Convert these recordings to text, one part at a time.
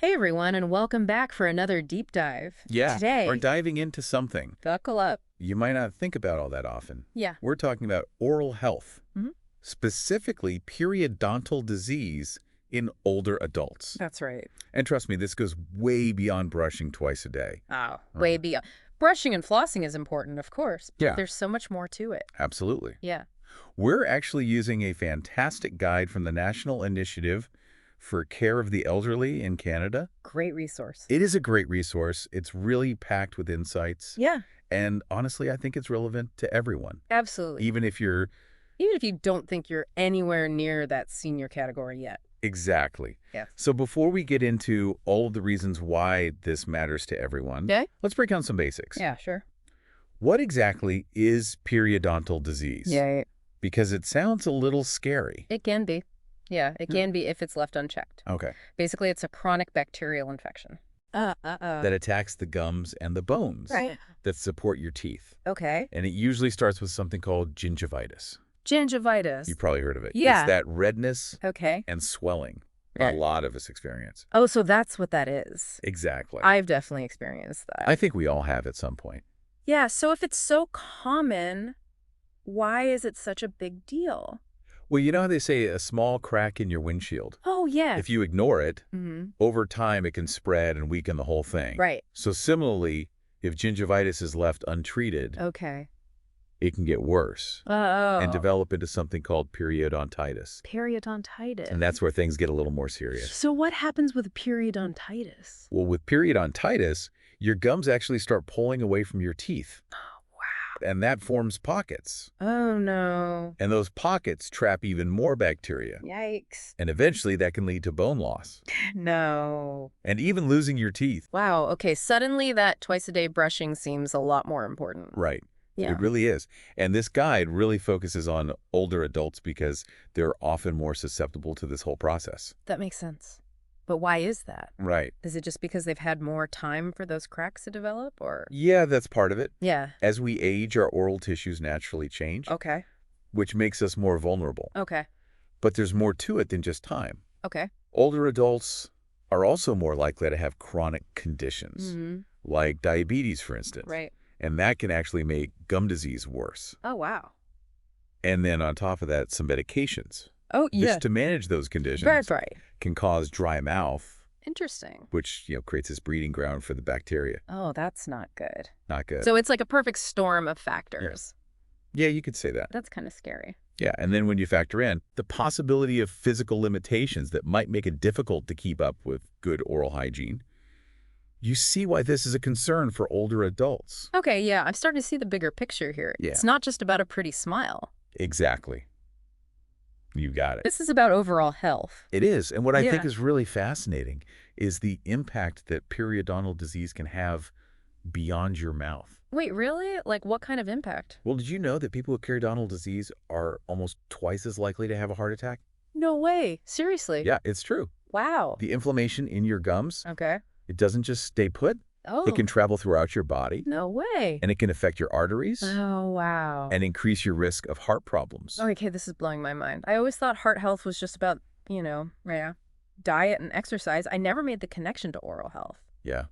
Hey everyone, and welcome back for another deep dive. Yeah, Today, or diving into something buckle up. you might not think about all that often. Yeah. We're talking about oral health, Mhm. specifically periodontal disease in older adults. That's right. And trust me, this goes way beyond brushing twice a day. Oh, way beyond. Brushing and flossing is important, of course, but Yeah, there's so much more to it. absolutely. Yeah. We're actually using a fantastic guide from the National Initiative for Care of the Elderly in Canada. Great resource. It is a great resource. It's really packed with insights. Yeah, And honestly, I think it's relevant to everyone, absolutely. even if you're Even if you don't think you're anywhere near that senior category yet. exactly. Yes. So before we get into all of the reasons why this matters to everyone, Okay? let's break down some basics. Yeah, sure. What exactly is periodontal disease? Yeah, Because it sounds a little scary. it can be. Yeah, it can be if it's left unchecked. Okay. Basically, it's a chronic bacterial infection. That attacks the gums and the bones Right. that support your teeth. Okay. And it usually starts with something called gingivitis. Gingivitis. You've probably heard of it. Yeah. It's that redness Okay. and swelling Yeah. a lot of us experience. Oh, so that's what that is. Exactly. I've definitely experienced that. I think we all have at some point. Yeah, so if it's so common, why is it such a big deal? Well, you know how they say a small crack in your windshield? Oh, yeah. If you ignore it, Mm-hmm. over time it can spread and weaken the whole thing. Right. So similarly, if gingivitis is left untreated, Okay. it can get worse Oh. and develop into something called periodontitis. Periodontitis. And that's where things get a little more serious. So what happens with periodontitis? Well, with periodontitis, your gums actually start pulling away from your teeth, Wow. and that forms pockets. Oh, no. And those pockets trap even more bacteria. Yikes. And eventually that can lead to bone loss No. and even losing your teeth. Wow. Okay, suddenly that twice-a-day brushing seems a lot more important. Right. Yeah. It really is. And this guide really focuses on older adults because they're often more susceptible to this whole process. That makes sense. But why is that? Right. Is it just because they've had more time for those cracks to develop, or? Yeah, that's part of it. Yeah. As we age, our oral tissues naturally change, Okay. which makes us more vulnerable. Okay. But there's more to it than just time. Okay. Older adults are also more likely to have chronic conditions, Mm-hmm. like diabetes, for instance. Right. And that can actually make gum disease worse. Oh, wow. And then on top of that, some medications. Oh, yeah. Just to manage those conditions Right. can cause dry mouth, Interesting. which, creates this breeding ground for the bacteria. Oh, that's not good. Not good. So it's like a perfect storm of factors. Yeah, you could say that. That's kind of scary. Yeah, and then when you factor in the possibility of physical limitations that might make it difficult to keep up with good oral hygiene, you see why this is a concern for older adults. Okay, yeah, I'm starting to see the bigger picture here. Yeah. It's not just about a pretty smile. Exactly. You got it. This is about overall health. It is. And what I think Yeah. is really fascinating is the impact that periodontal disease can have beyond your mouth. Wait, really? Like, what kind of impact? Well, did you know that people with periodontal disease are almost twice as likely to have a heart attack? No way. Seriously? Yeah, it's true. Wow. The inflammation in your gums, Okay. it doesn't just stay put. Oh. It can travel throughout your body, No way. and it can affect your arteries Oh, wow. and increase your risk of heart problems. Okay, this is blowing my mind. I always thought heart health was just about, diet and exercise. I never made the connection to oral health. Yeah.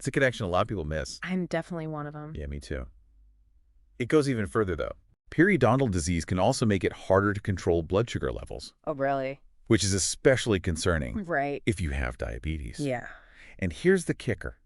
It's a connection a lot of people miss. I'm definitely one of them. Yeah, me too. It goes even further, though. Periodontal disease can also make it harder to control blood sugar levels, Oh, really? which is especially concerning Right. if you have diabetes. Yeah. And here's the kicker.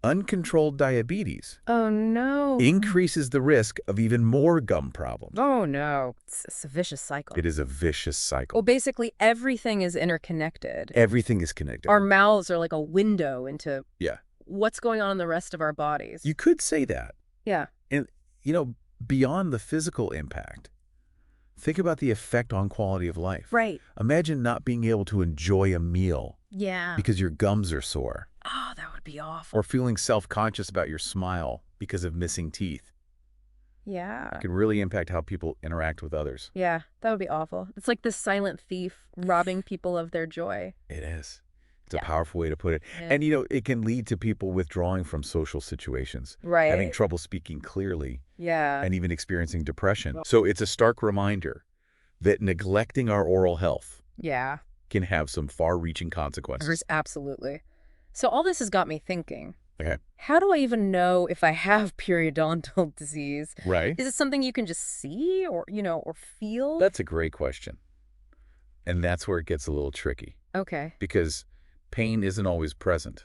Uncontrolled diabetes Oh, no. increases the risk of even more gum problems. Oh, no. It's a vicious cycle. It is a vicious Well, cycle. basically, everything is interconnected. Everything is connected. Our mouths are like a window into Yeah. what's going on in the rest of our bodies. You could say that. Yeah. And, beyond the physical impact, think about the effect on quality of life. Right. Imagine not being able to enjoy a meal Yeah. because your gums are sore, Oh, that would be awful. or feeling self-conscious about your smile because of missing teeth. Yeah. It can really impact how people interact with others. Yeah, that would be awful. It's like this silent thief robbing people of their joy. It is. It's Yeah. a powerful way to put it. Yeah. And, it can lead to people withdrawing from social situations, Right. having trouble speaking clearly, Yeah. and even experiencing depression. So it's a stark reminder that neglecting our oral health Yeah. can have some far-reaching consequences. Absolutely. So all this has got me thinking. Okay. How do I even know if I have periodontal disease? Right. Is it something you can just see or feel? That's a great question. And that's where it gets a little tricky Okay. because pain isn't always present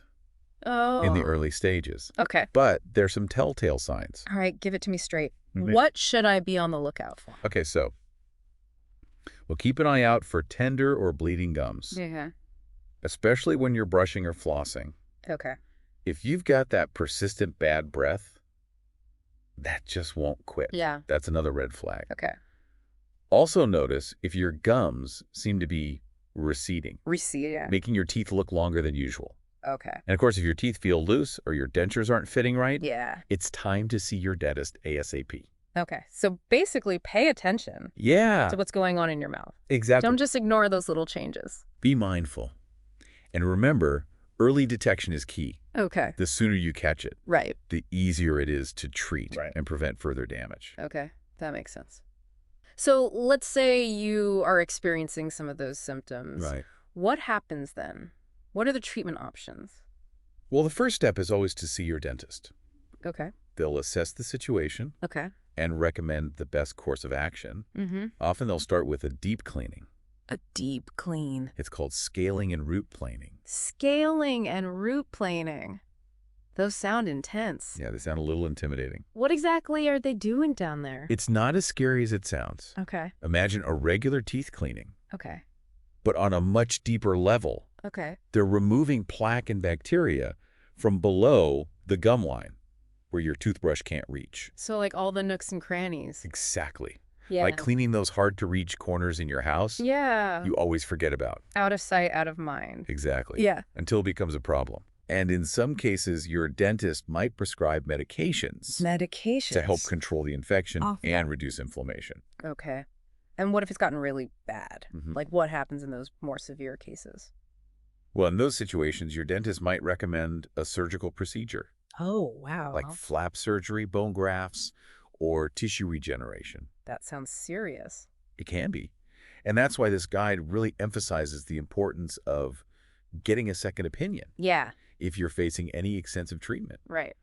in the Oh. early stages. Okay. But there's some telltale signs. All right, give it to me straight. Right. What should I be on the lookout for? Okay, so we'll keep an eye out for tender or bleeding gums, Yeah. especially when you're brushing or flossing. Okay. If you've got that persistent bad breath, that just won't quit. Yeah. That's another red flag. Okay. Also notice if your gums seem to be receding, Receipt. Yeah. making your teeth look longer than usual. Okay. And of course, if your teeth feel loose or your dentures aren't fitting right, Yeah. it's time to see your dentist ASAP. Okay. So basically, pay attention Yeah, to what's going on in your mouth. exactly. Don't just ignore those little changes. Be mindful. And remember, early detection is key. Okay. The sooner you catch it, Right. the easier it is to treat and prevent further damage. Okay. That makes sense. So let's say you are experiencing some of those symptoms. Right. What happens then? What are the treatment options? Well, the first step is always to see your dentist. Okay. They'll assess the situation Okay. and recommend the best course of action. Mm-hmm. Often they'll start with a deep cleaning. A deep clean. It's called scaling and root planing. Scaling and root planing. Those sound intense. Yeah, they sound a little intimidating. What exactly are they doing down there? It's not as scary as it sounds. Okay. Imagine a regular teeth cleaning, Okay. but on a much deeper level. Okay. They're removing plaque and bacteria from below the gum line where your toothbrush can't reach. So like all the nooks and crannies. Exactly. Yeah. Like cleaning those hard-to-reach corners in your house Yeah. you always forget about. Out of sight, out of mind. Exactly. Yeah. Until it becomes a problem. And in some cases, your dentist might prescribe medications Medications. to help control the infection Oh, and reduce inflammation. Okay. And what if it's gotten really bad? Mhm. Like what happens in those more severe cases? Well, in those situations, your dentist might recommend a surgical procedure, Oh, wow. like flap surgery, bone grafts, or tissue regeneration. That sounds serious. It can be. And that's why this guide really emphasizes the importance of getting a second opinion Yeah. if you're facing any extensive treatment. Right.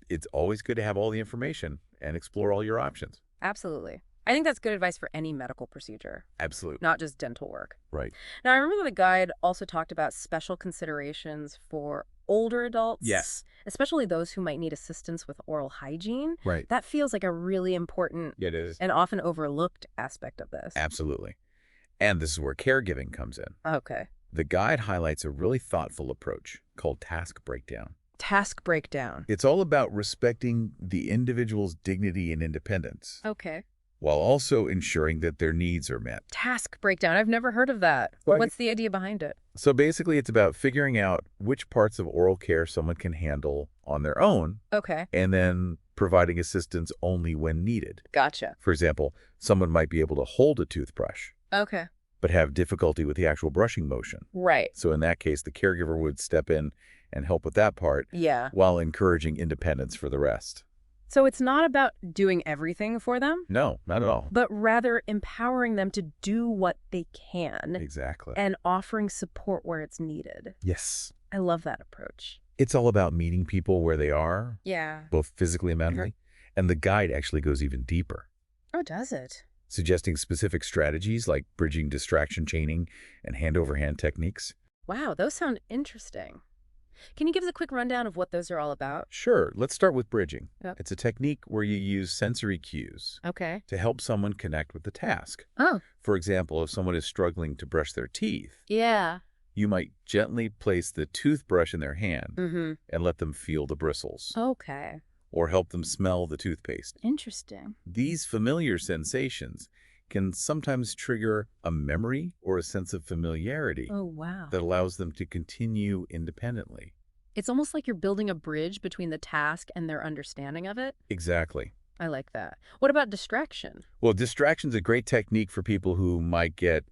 It's always good to have all the information and explore all your options. Absolutely. I think that's good advice for any medical procedure, Absolutely. not just dental work. Right. Now, I remember the guide also talked about special considerations for older adults. Yes. Especially those who might need assistance with oral hygiene. Right. That feels like a really important It is. and often overlooked aspect of this. Absolutely. And this is where caregiving comes in. Okay. The guide highlights a really thoughtful approach called task breakdown. Task breakdown. It's all about respecting the individual's dignity and independence, Okay. while also ensuring that their needs are met. Task breakdown. I've never heard of that. Well, What's the idea behind it? So basically, it's about figuring out which parts of oral care someone can handle on their own, Okay. and then providing assistance only when needed. Gotcha. For example, someone might be able to hold a toothbrush, Okay. but have difficulty with the actual brushing motion. Right. So in that case, the caregiver would step in and help with that part Yeah. while encouraging independence for the rest. So it's not about doing everything for them, No, not at all. but rather empowering them to do what they can Exactly. and offering support where it's needed. Yes. I love that approach. It's all about meeting people where they are, Yeah. both physically and mentally. And the guide actually goes even deeper, Oh, does it? suggesting specific strategies like bridging distraction chaining and hand-over-hand techniques. Wow, those sound interesting. Can you give us a quick rundown of what those are all about? Sure, let's start with bridging. Yep. It's a technique where you use sensory cues Okay. to help someone connect with the task. Oh. For example, if someone is struggling to brush their teeth, Yeah. you might gently place the toothbrush in their hand Mm-hmm. and let them feel the bristles, Okay. or help them smell the toothpaste. Interesting. These familiar sensations can sometimes trigger a memory or a sense of familiarity Oh, wow. that allows them to continue independently. It's almost like you're building a bridge between the task and their understanding of it. Exactly. I like that. What about distraction? Well, distraction's a great technique for people who might get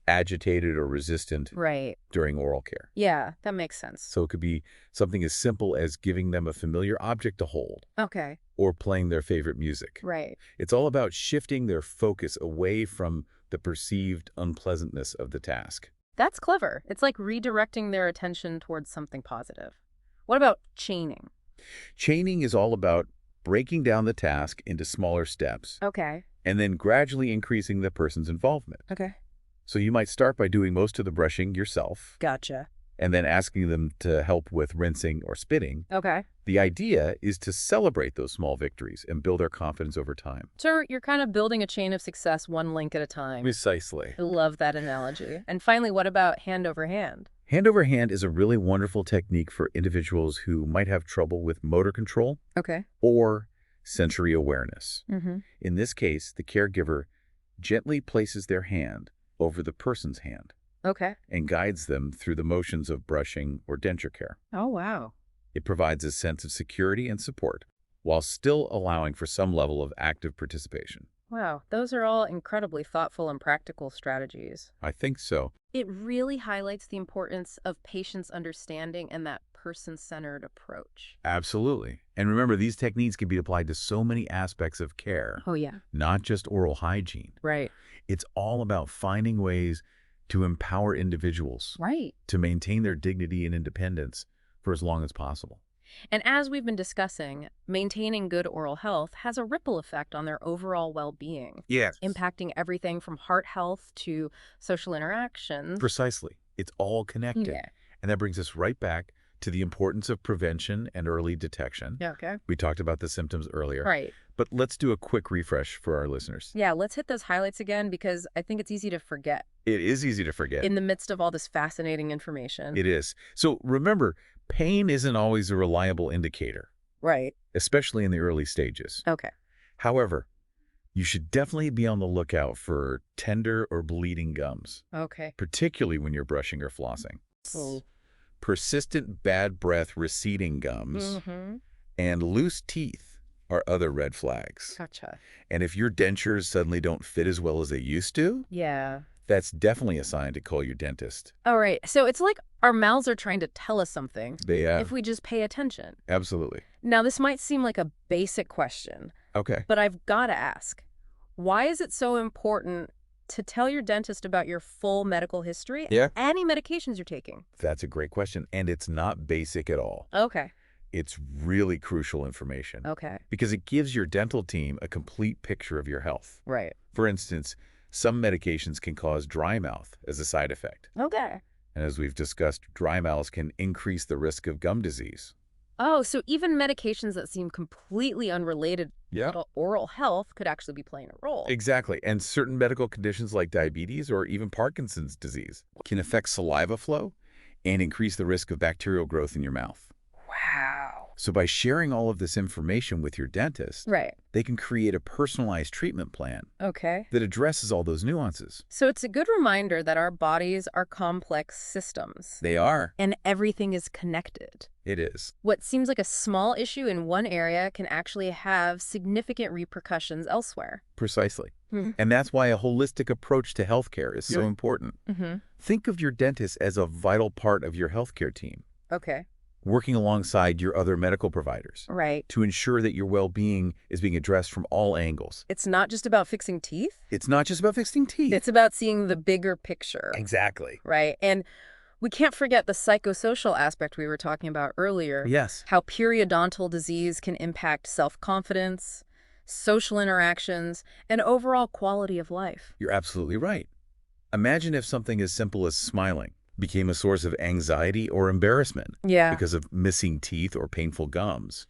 agitated or resistant Right. during oral care. Yeah, that makes sense. So it could be something as simple as giving them a familiar object to hold Okay. or playing their favorite music. Right. It's all about shifting their focus away from the perceived unpleasantness of the task. That's clever. It's like redirecting their attention towards something positive. What about chaining? Chaining is all about breaking down the task into smaller steps Okay. and then gradually increasing the person's involvement. Okay. So you might start by doing most of the brushing yourself Gotcha. and then asking them to help with rinsing or spitting. Okay. The idea is to celebrate those small victories and build their confidence over time. So you're kind of building a chain of success one link at a time. Precisely. I love that analogy. And finally, what about hand over hand? Hand over hand is a really wonderful technique for individuals who might have trouble with motor control Okay. or sensory awareness. Mm-hmm. In this case, the caregiver gently places their hand over the person's hand Okay. and guides them through the motions of brushing or denture care. Oh, wow. It provides a sense of security and support while still allowing for some level of active participation. Wow. Those are all incredibly thoughtful and practical strategies. I think so. It really highlights the importance of patients' understanding and that person-centered approach. Absolutely. And remember, these techniques can be applied to so many aspects of care, Oh, yeah. not just oral hygiene. Right. It's all about finding ways to empower individuals Right. to maintain their dignity and independence for as long as possible. And as we've been discussing, maintaining good oral health has a ripple effect on their overall well-being, Yes. impacting everything from heart health to social interactions. Precisely. It's all connected. Yeah. And that brings us right back to the importance of prevention and early detection. Yeah, okay. We talked about the symptoms earlier. Right. But let's do a quick refresh for our listeners. Yeah, let's hit those highlights again because I think it's easy to forget It is easy to forget. in the midst of all this fascinating information. It is. So remember, pain isn't always a reliable indicator, Right. especially in the early stages. Okay. However, you should definitely be on the lookout for tender or bleeding gums, Okay. particularly when you're brushing or flossing. Oh. Persistent bad breath receding gums Mm-hmm. and loose teeth are other red flags. Gotcha. And if your dentures suddenly don't fit as well as they used to, Yeah. that's definitely a sign to call your dentist. All right. So it's like our mouths are trying to tell us something They if we just pay attention. absolutely. Now, this might seem like a basic question, Okay. but I've got to ask, why is it so important to tell your dentist about your full medical history? Yeah. Any medications you're taking? That's a great question. And it's not basic at all. Okay. It's really crucial information Okay. because it gives your dental team a complete picture of your health. Right. For instance, some medications can cause dry mouth as a side effect. Okay. And as we've discussed, dry mouths can increase the risk of gum disease. Oh, so even medications that seem completely unrelated Yeah. to oral health could actually be playing a role. Exactly. And certain medical conditions like diabetes or even Parkinson's disease can affect saliva flow and increase the risk of bacterial growth in your mouth. Wow. So by sharing all of this information with your dentist, Right. they can create a personalized treatment plan Okay. that addresses all those nuances. So it's a good reminder that our bodies are complex systems They are. and everything is connected. It is. What seems like a small issue in one area can actually have significant repercussions elsewhere. Precisely. Hmm. And that's why a holistic approach to healthcare is so important. Mm-hmm. Think of your dentist as a vital part of your healthcare team, Okay. working alongside your other medical providers Right. to ensure that your well-being is being addressed from all angles. It's not just about fixing teeth. It's not just about fixing teeth. It's about seeing the bigger picture. Exactly. Right. And we can't forget the psychosocial aspect we were talking about earlier. Yes. How periodontal disease can impact self-confidence, social interactions, and overall quality of life. You're absolutely right. Imagine if something as simple as smiling became a source of anxiety or embarrassment Yeah. because of missing teeth or painful gums.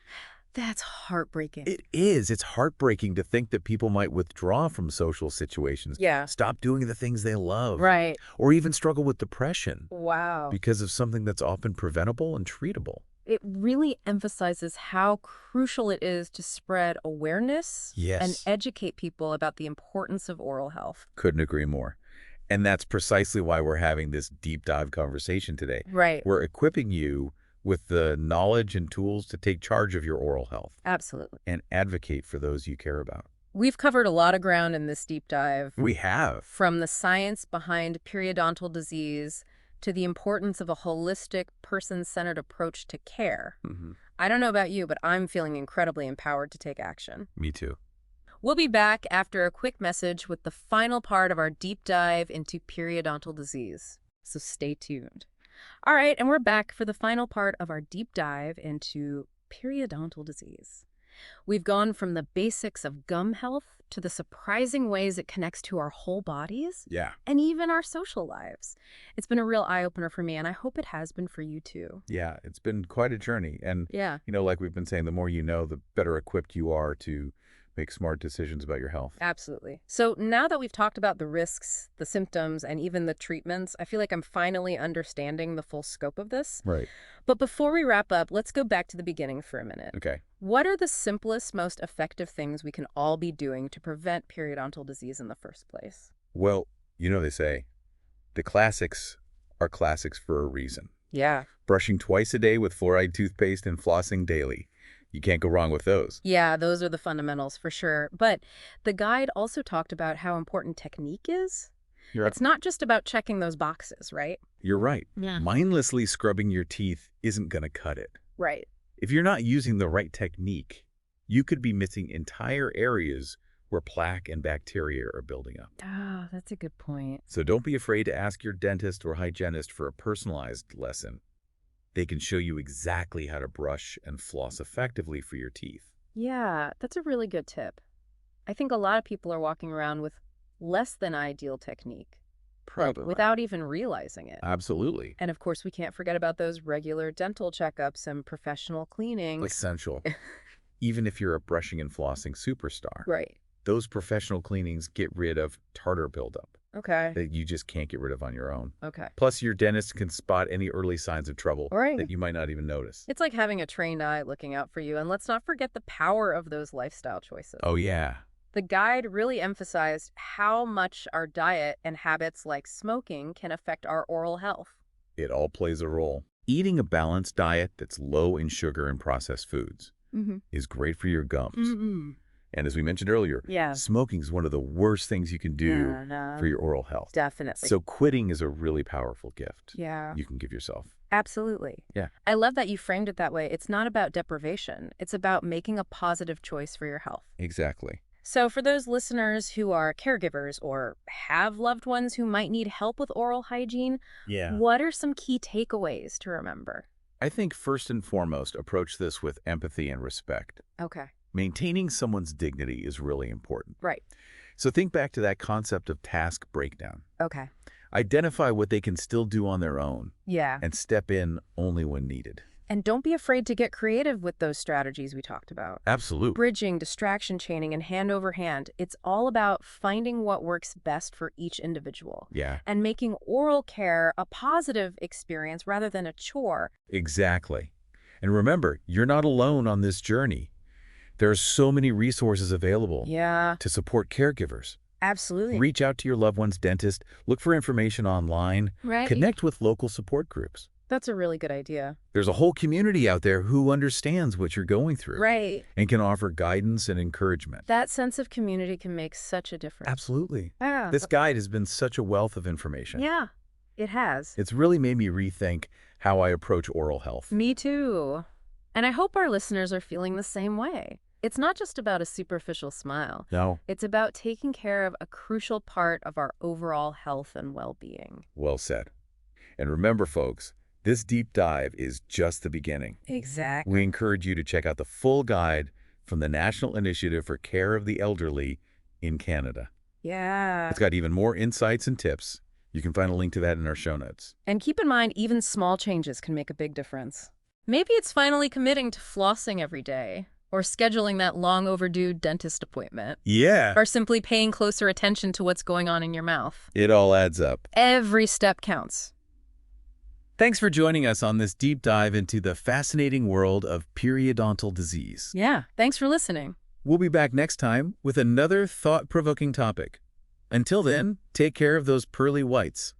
That's heartbreaking. It is. It's heartbreaking to think that people might withdraw from social situations, Yeah. stop doing the things they love, Right. or even struggle with depression Wow. because of something that's often preventable and treatable. It really emphasizes how crucial it is to spread awareness and Yes. educate people about the importance of oral health. Couldn't agree more. And that's precisely why we're having this deep dive conversation today. Right. We're equipping you with the knowledge and tools to take charge of your oral health Absolutely. and advocate for those you care about. We've covered a lot of ground in this deep dive. We have. From the science behind periodontal disease to the importance of a holistic, person-centered approach to care. Mhm. I don't know about you, but I'm feeling incredibly empowered to take action. Me too. We'll be back after a quick message with the final part of our deep dive into periodontal disease. So stay tuned. All right, and we're back for the final part of our deep dive into periodontal disease. We've gone from the basics of gum health to the surprising ways it connects to our whole bodies Yeah. and even our social lives. It's been a real eye-opener for me, and I hope it has been for you too. Yeah, it's been quite a journey. And, Yeah, like we've been saying, the more you know, the better equipped you are to make smart decisions about your health. absolutely. So now that we've talked about the risks, the symptoms, and even the treatments, I feel like I'm finally understanding the full scope of this. Right. But before we wrap up, let's go back to the beginning for a minute. Okay. What are the simplest, most effective things we can all be doing to prevent periodontal disease in the first place? Well, they say the classics are classics for a reason. Yeah. Brushing twice a day with fluoride toothpaste and flossing daily. You can't go wrong with those. Yeah, those are the fundamentals for sure. But the guide also talked about how important technique is. You're, It's not just about checking those boxes, right? you're right. Yeah. Mindlessly scrubbing your teeth isn't going to cut it. Right. If you're not using the right technique, you could be missing entire areas where plaque and bacteria are building up. Oh, that's a good point. So don't be afraid to ask your dentist or hygienist for a personalized lesson. They can show you exactly how to brush and floss effectively for your teeth. Yeah, that's a really good tip. I think a lot of people are walking around with less than ideal technique, Probably. without even realizing it. Absolutely. And of course, we can't forget about those regular dental checkups and professional cleaning. Essential. Even if you're a brushing and flossing superstar, Right. those professional cleanings get rid of tartar buildup Okay. that you just can't get rid of on your own. Okay. Plus, your dentist can spot any early signs of trouble Right. that you might not even notice. It's like having a trained eye looking out for you. And let's not forget the power of those lifestyle choices. Oh, yeah. The guide really emphasized how much our diet and habits like smoking can affect our oral health. It all plays a role. Eating a balanced diet that's low in sugar and processed foods is great for your gums. And as we mentioned earlier, Yeah. smoking is one of the worst things you can do for your oral health. Definitely. So quitting is a really powerful gift Yeah. you can give yourself. Absolutely. Yeah. I love that you framed it that way. It's not about deprivation. It's about making a positive choice for your health. Exactly. So for those listeners who are caregivers or have loved ones who might need help with oral hygiene, what are some key takeaways to remember? I think first and foremost, approach this with empathy and respect. Okay. Maintaining someone's dignity is really important. Right. So think back to that concept of task breakdown. Okay. Identify what they can still do on their own Yeah. and step in only when needed. And don't be afraid to get creative with those strategies we talked about. Absolutely. Bridging, distraction chaining, and hand over hand. It's all about finding what works best for each individual Yeah, and making oral care a positive experience rather than a chore. exactly. And remember, you're not alone on this journey. There are so many resources available Yeah, to support caregivers. absolutely. Reach out to your loved one's dentist, look for information online, Right. connect with local support groups. That's a really good idea. There's a whole community out there who understands what you're going through Right. and can offer guidance and encouragement. That sense of community can make such a difference. Absolutely. Yeah. This guide has been such a wealth of information. Yeah, it has. It's really made me rethink how I approach oral health. Me too. And I hope our listeners are feeling the same way. It's not just about a superficial smile. No, It's about taking care of a crucial part of our overall health and well-being. well said. And remember, folks, this deep dive is just the beginning. Exactly. We encourage you to check out the full guide from the National Initiative for Care of the Elderly in Canada. Yeah. It's got even more insights and tips. You can find a link to that in our show notes. And keep in mind, even small changes can make a big difference. Maybe it's finally committing to flossing every day, or scheduling that long overdue dentist appointment, Yeah. or simply paying closer attention to what's going on in your mouth. It all adds up. Every step counts. Thanks for joining us on this deep dive into the fascinating world of periodontal disease. Yeah, thanks for listening. We'll be back next time with another thought-provoking topic. Until then, take care of those pearly whites.